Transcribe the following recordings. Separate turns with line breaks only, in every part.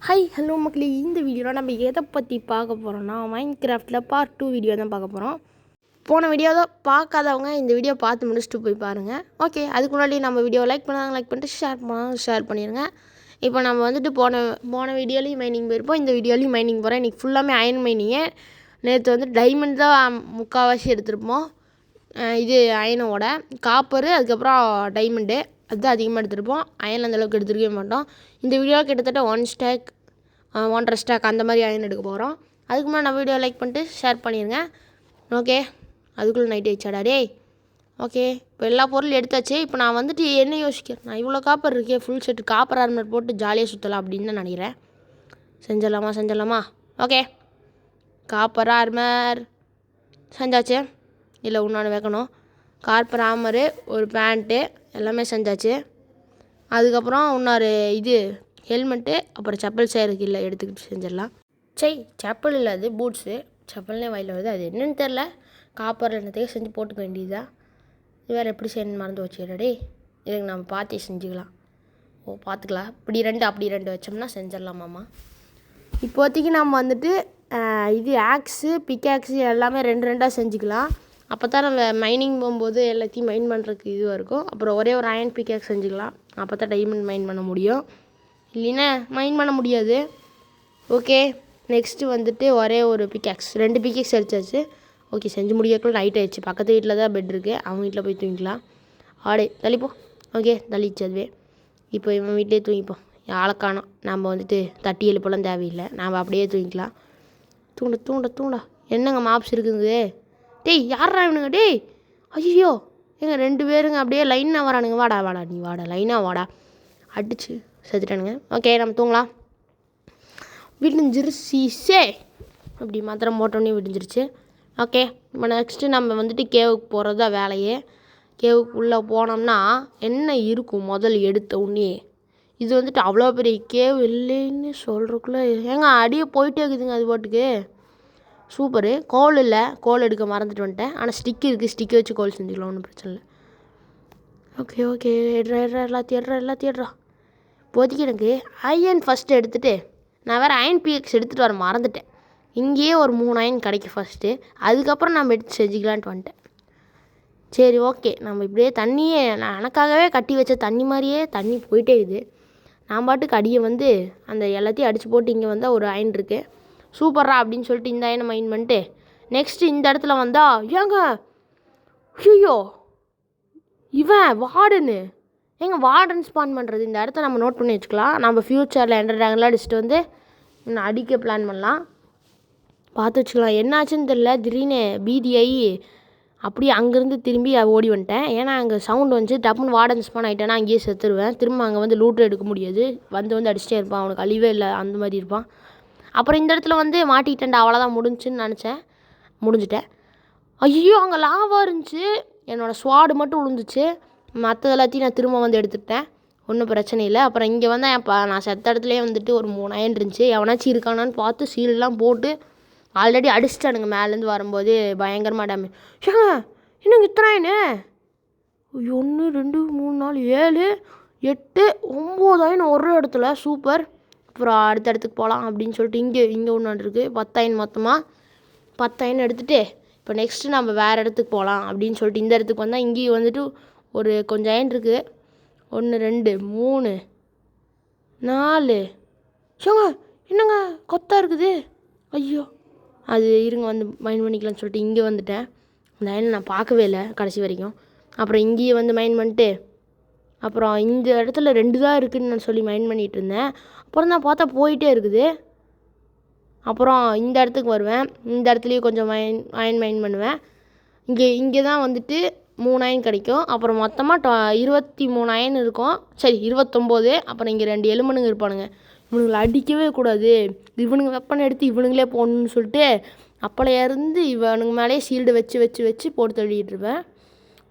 Hi hello மக்களே, இந்த வீடியோவில் நம்ம எதை பற்றி பார்க்க போகிறோம்னா மைன்கிராஃப்டில் பார்ட் 2 வீடியோ தான் பார்க்க போகிறோம். போன வீடியோ தான் பார்க்காதவங்க இந்த வீடியோ பார்த்து முடிச்சுட்டு போய் பாருங்கள். ஓகே, அதுக்கு முன்னாடி நம்ம வீடியோ லைக் பண்ணிட்டு ஷேர் பண்ணிடுங்க. இப்போ நம்ம வந்துட்டு போன வீடியோலையும் மைனிங் போயிருப்போம், இந்த வீடியோலையும் மைனிங் போகிறேன். இன்றைக்கி ஃபுல்லாமே அயன் மைனிங்கு. நேற்று வந்து டைமண்ட் தான் முக்கால்வாசி எடுத்துருப்போம். இது அயனோட காப்பரு, அதுக்கப்புறம் டைமண்டு அதுதான் அதிகமாக எடுத்துருப்போம். அயன் அந்தளவுக்கு எடுத்துருக்கவே மாட்டோம். இந்த வீடியோவில் கிட்டத்தட்ட 1.5 ஸ்டாக் அந்த மாதிரி அயன் எடுக்க போகிறோம். அதுக்கு முன்னாடி நம்ம வீடியோ லைக் பண்ணிட்டு ஷேர் பண்ணிடுங்க. ஓகே, அதுக்குள்ளே நைட் ஆயிடுச்சாடா டேய். ஓகே, இப்போ எல்லா பொருளும் எடுத்தாச்சு. இப்போ நான் வந்துட்டு என்ன யோசிக்கிறேன், நான் இவ்வளோ காப்பர் இருக்கே, ஃபுல் செட்டு காப்பர் ஆர்மர் போட்டு ஜாலியாக சுற்றலாம் அப்படின்னு தான் நினைக்கிறேன். செஞ்சிடலாமா? ஓகே, காப்பர் ஆர்மர் செஞ்சாச்சு. இல்லை இன்னொன்று வைக்கணும். காப்பர் ஆர்மரு, ஒரு பேண்ட்டு எல்லாமே செஞ்சாச்சு. அதுக்கப்புறம் இன்னொரு இது ஹெல்மெட்டு, அப்புறம் செப்பல் சேருக்கு இல்லை எடுத்துக்கிட்டு செஞ்சிடலாம். செப்பல் இல்லை, அது பூட்ஸு. செப்பல்னே வாயில் வருது, அது என்னென்னு தெரில. காப்பர் என்னத்தையும் செஞ்சு போட்டுக்க வேண்டியதுதான். இது வேறு எப்படி செய்யணும்னு மறந்து வச்சுக்கிறடே. இதுக்கு நம்ம பார்த்து செஞ்சுக்கலாம். பார்த்துக்கலாம். அப்படி ரெண்டு வச்சோம்னா செஞ்சிடலாமாம்மா. இப்போதைக்கு நம்ம வந்துட்டு இது ஆக்ஸு பிக்ஆக்ஸு எல்லாமே ரெண்டாக செஞ்சுக்கலாம். அப்போ தான் நம்ம மைனிங் போகும்போது எல்லாத்தையும் மைன் பண்ணுறதுக்கு இதுவாக இருக்கும். அப்புறம் ஒரே ஒரு அயன் பிக்ஆக்ஸ் செஞ்சுக்கலாம். அப்போ தான் டைமண்ட் மைன் பண்ண முடியும், இல்லைன்னா மைன் பண்ண முடியாது. ஓகே, நெக்ஸ்ட்டு வந்துட்டு ஒரே ஒரு பிக்ஆக்ஸ், 2 பிக்ஆக்ஸ் அடிச்சாச்சு. ஓகே, செஞ்சு முடியக்குள்ள நைட் ஆயிடுச்சு. பக்கத்து வீட்டில் தான் பெட் இருக்குது, அவங்க வீட்டில் போய் தூங்கிக்கலாம். தள்ளிப்போம். ஓகே, தள்ளிச்சு அதுவே. இப்போ இவன் வீட்டிலே தூங்கிப்போம். ஆளக்கானோம். நம்ம வந்துட்டு தட்டி எழுப்பெல்லாம் தேவையில்லை, நாம் அப்படியே தூங்கிக்கலாம். தூண்டா என்னங்க மாப்ஸ் இருக்குங்க. டேய், யாரா இவனுங்க? டேய், ஐயோ எங்க 2 பேருங்க அப்படியே லைனாக வரானுங்க. வாடா நீ வாடா, லைனாக வாடா. அடிச்சு செத்துட்டானுங்க. ஓகே, நம்ம தூங்கலாம். விடிஞ்சிருச்சே. அப்படி மாத்திரம் போட்டோன்னே விடிஞ்சிருச்சு. ஓகே, இப்போ நெக்ஸ்ட்டு நம்ம வந்துட்டு கேவுக்கு போகிறது தான் வேலையே. கேவுக்குள்ளே போனோம்னா என்ன இருக்கும் முதல் எடுத்த உடனே? இது வந்துட்டு அவ்வளோ பெரிய கேவ் இல்லைன்னு சொல்கிறக்குள்ளே ஏங்க அடியே போயிட்டே இருக்குதுங்க அது பாட்டுக்கு. சூப்பரு. கோல் இல்லை, கோல் எடுக்க மறந்துட்டு வந்துட்டேன். ஆனால் ஸ்டிக் இருக்குது, ஸ்டிக்கை வச்சு கோல் செஞ்சுக்கலாம், ஒன்றும் பிரச்சனை இல்லை. ஓகே எல்லாத்தையும் இப்போதைக்கு எனக்கு அயன் ஃபஸ்ட்டு எடுத்துகிட்டு, நான் வேறு அயன் பிஎக்ஸ் எடுத்துகிட்டு வர மறந்துட்டேன். இங்கேயே ஒரு 3 அயன் கிடைக்கும் ஃபஸ்ட்டு, அதுக்கப்புறம் நம்ம எடுத்து செஞ்சுக்கலான்ட்டு வந்துட்டேன். சரி, ஓகே, நம்ம இப்படியே தண்ணியே நான் எனக்காகவே கட்டி வச்ச தண்ணி மாதிரியே தண்ணி போயிட்டே இருக்குது. நான் பாட்டுக்கு அடியை வந்து அந்த எல்லாத்தையும் அடித்து போட்டு இங்கே வந்தால் ஒரு அயன் இருக்குது. சூப்பரா அப்படின்னு சொல்லிட்டு இந்த அயனை மைன் பண்ணிட்டு நெக்ஸ்ட்டு இந்த இடத்துல வந்தால் ஏங்க ஐயோ இவன் வார்டனு. வார்டன் ஸ்பான் பண்ணுறது இந்த இடத்த நம்ம நோட் பண்ணி வச்சுக்கலாம். நம்ம ஃப்யூச்சரில் எண்டர் ட்ராகன்லாம் அடிச்சுட்டு வந்து நான் அடிக்க பிளான் பண்ணலாம், பார்த்து வச்சுக்கலாம். என்னாச்சுன்னு தெரில, திடீர்னு பீதியாகி அப்படியே அங்கேருந்து திரும்பி ஓடி வந்துட்டேன். ஏன்னா அங்கே சவுண்டு வந்துச்சு. டப்புன்னு வார்டன் ஸ்பான் ஆகிட்டேன்னா அங்கேயே செத்துருவேன். திரும்ப அங்கே வந்து லூட்டு எடுக்க முடியாது. வந்து அடிச்சிட்டே இருப்பான், அவனுக்கு அழிவே இல்லை, அந்த மாதிரி இருப்பான். அப்புறம் இந்த இடத்துல வந்து மாட்டிக்கிட்டேன்டா, அவ்வளோதான் முடிஞ்சுன்னு நினச்சேன். முடிஞ்சிட்டேன். ஐயோ, அங்கே லாவா இருந்துச்சு. என்னோடய ஸ்வாடு மட்டும் விழுந்துச்சு. மற்ற எல்லாத்தையும் நான் திரும்ப வந்து எடுத்துக்கிட்டேன், ஒன்றும் பிரச்சனை இல்லை. அப்புறம் இங்கே வந்தேன். நான் செத்த இடத்துலேயே வந்துட்டு ஒரு 3 அயன் இருந்துச்சு. எவனாச்சும் இருக்கானான்னு பார்த்து சீலெலாம் போட்டு ஆல்ரெடி அடிச்சிட்டானுங்க மேலேருந்து வரும்போது பயங்கரமாக டேமேஜ். ஏங்க இன்னும் இத்தனை அயனு? 1 2 3 4 7 8 9 அயன் ஒரு இடத்துல. சூப்பர். அப்புறம் அடுத்த இடத்துக்கு போகலாம் அப்படின்னு சொல்லிட்டு இங்கே ஒன்று இருக்குது. 10 அயன் மொத்தமாக 10 அயன் எடுத்துகிட்டு இப்போ நெக்ஸ்ட்டு நம்ம வேறு இடத்துக்கு போகலாம் அப்படின்னு சொல்லிட்டு இந்த இடத்துக்கு வந்தால் இங்கேயும் வந்துட்டு ஒரு கொஞ்சம் அயன் இருக்குது. 1 2 3 4 என்னங்க கொத்தாக இருக்குது. ஐயோ, அது இருங்க வந்து மைன் பண்ணிக்கலாம்னு சொல்லிட்டு இங்கே வந்துட்டேன். அந்த அயனை நான் பார்க்கவே இல்லை கடைசி வரைக்கும். அப்புறம் இங்கேயே வந்து மைன் பண்ணிட்டு அப்புறம் இந்த இடத்துல 2 தான் இருக்குதுன்னு நான் சொல்லி மைன் பண்ணிகிட்டு இருந்தேன். அப்புறம் தான் பார்த்தா போயிட்டே இருக்குது. அப்புறம் இந்த இடத்துக்கு வருவேன். இந்த இடத்துலையும் கொஞ்சம் அயன் மைன் பண்ணுவேன். இங்கே தான் வந்துட்டு 3 அயன் கிடைக்கும். அப்புறம் மொத்தமாக 23 அயன் இருக்கும். சரி 29. அப்புறம் இங்கே 2 எலும்பனுங்க இருப்பானுங்க. இவனுங்களை அடிக்கவே கூடாது, இவனுங்க வெப்பன் எடுத்து இவனுங்களே போடணுன்னு சொல்லிட்டு அப்போல இருந்து இவனுங்க மேலே ஷீல்டு வச்சு போட்டு தள்ளிட்டு இருப்பேன்.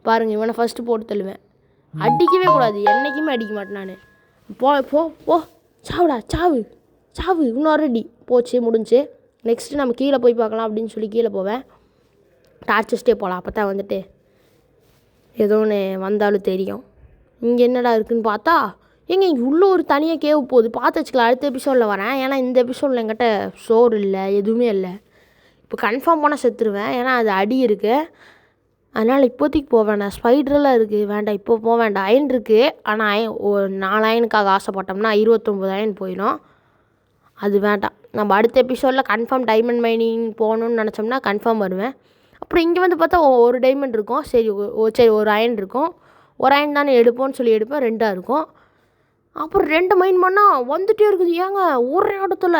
பாருங்கள், இவனை ஃபஸ்ட்டு போட்டு தள்ளுவேன். அடிக்கவே கூடாது, என்றைக்குமே அடிக்க மாட்டேன் நான். போ சாவுடா, சாவு இன்னும் ரெடி போச்சு, முடிஞ்சு. நெக்ஸ்ட்டு நம்ம கீழே போய் பார்க்கலாம் அப்படின்னு சொல்லி கீழே போவேன். டார்ச் வச்சுட்டே போகலாம், அப்போ தான் வந்துட்டு ஏதோ ஒன்று வந்தாலும் தெரியும். இங்கே என்னடா இருக்குதுன்னு பார்த்தா ஏங்க உள்ளே ஒரு தனியாக கேவ் போகுது, பார்த்து வச்சுக்கலாம். அடுத்த எபிசோடில் வரேன். ஏன்னா இந்த எபிசோடில் என்கிட்ட சோறு இல்லை, எதுவுமே இல்லை. இப்போ கன்ஃபார்ம் பண்ணால் செத்துருவேன், ஏன்னா அது அடி இருக்குது. அதனால் இப்போதைக்கு போக வேண்டாம். ஸ்பைடரெல்லாம் இருக்குது, வேண்டாம் இப்போ போக வேண்டாம். அயன் இருக்குது, ஆனால் ஒரு 4 அயனுக்காக ஆசைப்பட்டோம்னா 29 அயன் போயிடும். அது வேண்டாம். நம்ம அடுத்த எபிசோடில் கன்ஃபார்ம் டைமண்ட் மைனிங் போகணுன்னு நினச்சோம்னா கன்ஃபார்ம் வருவேன். அப்புறம் இங்கே வந்து பார்த்தா ஒரு டைமண்ட் இருக்கும். சரி சரி ஒரு அயன் இருக்கும். ஒரு அயன் தானே எடுப்போம்னு சொல்லி எடுப்பேன், 2 இருக்கும். அப்புறம் 2 மைன் பண்ணால் வந்துகிட்டே இருக்குது. ஏங்க ஒரே இடத்துல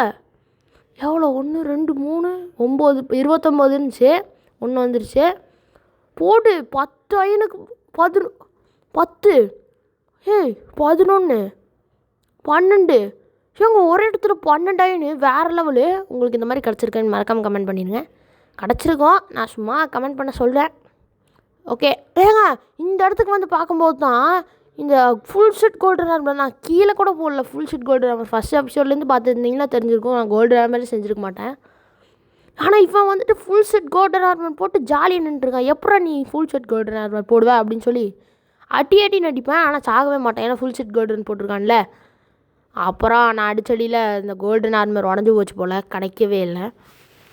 எவ்வளோ 1 2 3 9 29 இருந்துச்சு, 1 வந்துருச்சு. போடு 10 அயனுக்கு 10 ஏய் 11 12 ஏங்க ஒரே இடத்துல 12 அயனு, வேறு லெவலு. உங்களுக்கு இந்த மாதிரி கிடச்சிருக்கேன்னு மறக்காமல் கமெண்ட் பண்ணிடுங்க. கிடச்சிருக்கோம், நான் சும்மா கமெண்ட் பண்ண சொல்கிறேன். ஓகே ஏங்க இந்த இடத்துக்கு வந்து பார்க்கும்போது தான் இந்த ஃபுல் செட் கோல்டு ரேமர் நான் கீழே கூட போடல. ஃபுல் செட் கோல்டு ரேமர் ஃபஸ்ட் எபிசோட்லேருந்து பார்த்துருந்தீங்கன்னா தெரிஞ்சிருக்கும், நான் கோல்டு ரேமரே செஞ்சுருக்க மாட்டேன். ஆனால் இவன் வந்துட்டு ஃபுல் செட் கோல்டு ரேமர் போட்டு ஜாலியாக நின்றுருக்கான். எப்படா நீ ஃபுல் செட் கோல்டு ரேமர் போடுவேன் அப்படின்னு சொல்லி அட்டி நடிப்பேன், ஆனால் சாகவே மாட்டேன், ஏன்னா ஃபுல் செட் கோல்டுன்னு போட்டிருக்கான்ல. அப்புறம் நான் அடிச்சடியில் இந்த கோல்டன் ஆர்மர் உடஞ்சி போச்சு போல், கிடைக்கவே இல்லை.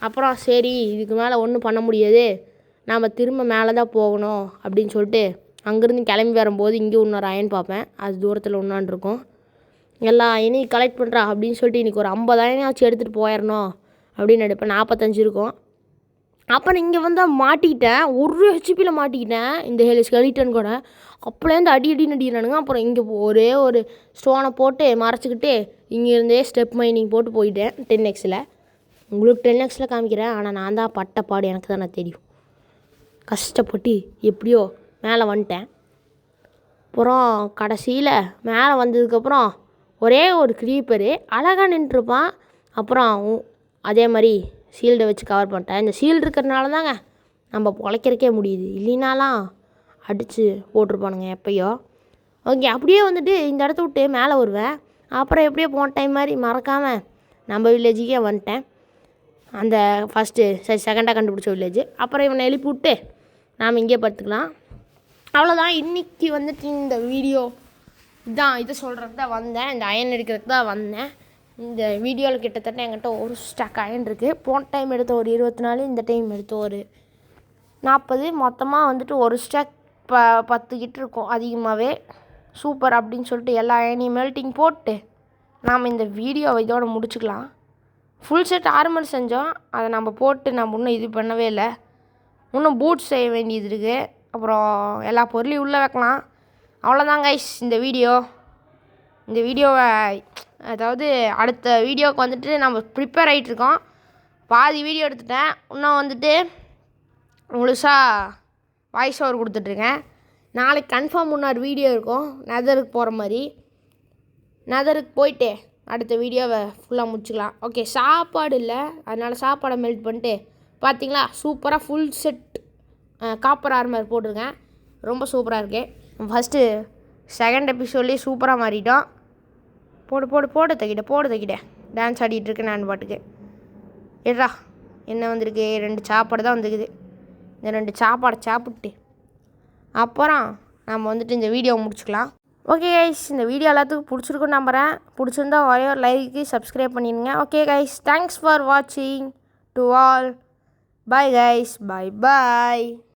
அப்புறம் சரி இதுக்கு மேலே ஒன்றும் பண்ண முடியாது, நாம் திரும்ப மேலே தான் போகணும் அப்படின்னு சொல்லிட்டு அங்கேருந்து கிளம்பி வரும்போது இங்கே இன்னொரு அயன் பார்ப்பேன். அது தூரத்தில் ஒன்றான் இருக்கும். எல்லா அயனையும் கலெக்ட் பண்ணுறா அப்படின்னு சொல்லிட்டு இன்றைக்கி ஒரு 50 அயனாச்சும் எடுத்துகிட்டு போயிடணும் அப்படின்னு நினைப்பேன். 45 இருக்கும். அப்புறம் இங்கே வந்து மாட்டிக்கிட்டேன், ஒரு ஹெச்பியில் மாட்டிக்கிட்டேன் இந்த ஸ்கெலிட்டன் கூட. அப்போலேருந்து அடி நடிக்கிறானுங்க. அப்புறம் இங்கே ஒரே ஒரு ஸ்டோனை போட்டு மறைச்சிக்கிட்டு இங்கேருந்தே ஸ்டெப் மைனிங் போட்டு போயிட்டேன் 10xல். உங்களுக்கு 10xல் காமிக்கிறேன், ஆனால் நான் தான் பட்ட பாடு எனக்கு தான் நான் தெரியும். கஷ்டப்பட்டு எப்படியோ மேலே வந்துட்டேன். அப்புறம் கடைசியில் மேலே வந்ததுக்கப்புறம் ஒரே ஒரு க்ரீப்பரு அழகாக நின்றுருப்பான். அப்புறம் அதே மாதிரி ஷீல்டை வச்சு கவர் பண்ணிட்டேன். இந்த ஷீல்டு இருக்கிறதுனால தாங்க நம்ம பொழைக்கிறக்கே முடியுது, இல்லைனாலாம் அடித்து போட்டிருப்பானுங்க எப்பயோ. ஓகே அப்படியே வந்துட்டு இந்த இடத்த விட்டு மேலே வருவேன். அப்புறம் எப்படியோ போன டைம் மாதிரி மறக்காமல் நம்ம வில்லேஜுக்கே வந்துட்டேன். அந்த ஃபஸ்ட்டு செகண்டாக கண்டுபிடிச்ச வில்லேஜ். அப்புறம் இவனை எழுப்பி விட்டு நாம் இங்கே படுத்துக்கலாம். அவ்வளோதான். இன்றைக்கி வந்துட்டு இந்த வீடியோ இதான், இதை சொல்கிறதுக்கு தான் வந்தேன், இந்த அயன் எடுக்கிறதுக்கு தான் வந்தேன். இந்த வீடியோவில் கிட்டத்தட்ட என்கிட்ட ஒரு ஸ்டாக் அயன் இருக்குது. போன டைம் எடுத்த ஒரு 24, இந்த டைம் எடுத்த ஒரு 40, மொத்தமாக வந்துட்டு ஒரு ஸ்டாக் 10 கிட்ட இருக்கும் அதிகமாகவே. சூப்பர் அப்படின்னு சொல்லிட்டு எல்லா அயனையும் மெல்ட்டிங் போட்டு நாம் இந்த வீடியோவை இதோட முடிச்சுக்கலாம். ஃபுல் செட் ஆர்மர் செஞ்சோம், அதை நம்ம போட்டு நம்ம இன்னும் இது பண்ணவே இல்லை. இன்னும் பூட்ஸ் செய்ய வேண்டியது இருக்குது. அப்புறம் எல்லா பொருளையும் உள்ளே வைக்கலாம். அவ்வளோதான் கைஸ் இந்த வீடியோவை அதாவது அடுத்த வீடியோவுக்கு வந்துட்டு நம்ம ப்ரிப்பேர் ஆகிட்ருக்கோம். பாதி வீடியோ எடுத்துட்டேன், இன்னும் வந்துட்டு முழுசாக வாய்ஸ் ஓவர் கொடுத்துட்ருக்கேன். நாளைக்கு கன்ஃபார்ம் இன்னொரு வீடியோ இருக்கும் நெதருக்கு போகிற மாதிரி. நெதருக்கு போயிட்டு அடுத்த வீடியோவை ஃபுல்லாக முடிச்சுக்கலாம். ஓகே சாப்பாடு இல்லை, அதனால் சாப்பாடை மெல்ட் பண்ணிட்டு பார்த்தீங்களா சூப்பராக ஃபுல் செட் காப்பர் ஆர்மர் போட்டிருக்கேன். ரொம்ப சூப்பராக இருக்குது. ஃபஸ்ட்டு செகண்ட் எபிசோட்லேயே சூப்பராக மாறிட்டோம். போடு தைக்கிட்ட டான்ஸ் ஆடிட்டுருக்கேன் நான் பாட்டுக்கு. ஏடா என்ன வந்திருக்கு, 2 சாப்பாடு தான் வந்துருக்குது. இந்த 2 சாப்பாடை சாப்பிட்டு அப்புறம் நம்ம வந்துட்டு இந்த வீடியோவை முடிச்சுக்கலாம். ஓகே கைஸ் இந்த வீடியோ எல்லாத்துக்கும் பிடிச்சிருக்குன்னு நம்புகிறேன். பிடிச்சிருந்தா ஒரே ஒரு லைக்கு சப்ஸ்கிரைப் பண்ணிடுங்க. ஓகே கைஸ் தேங்க்ஸ் ஃபார் வாட்சிங் to all. Bye guys, bye.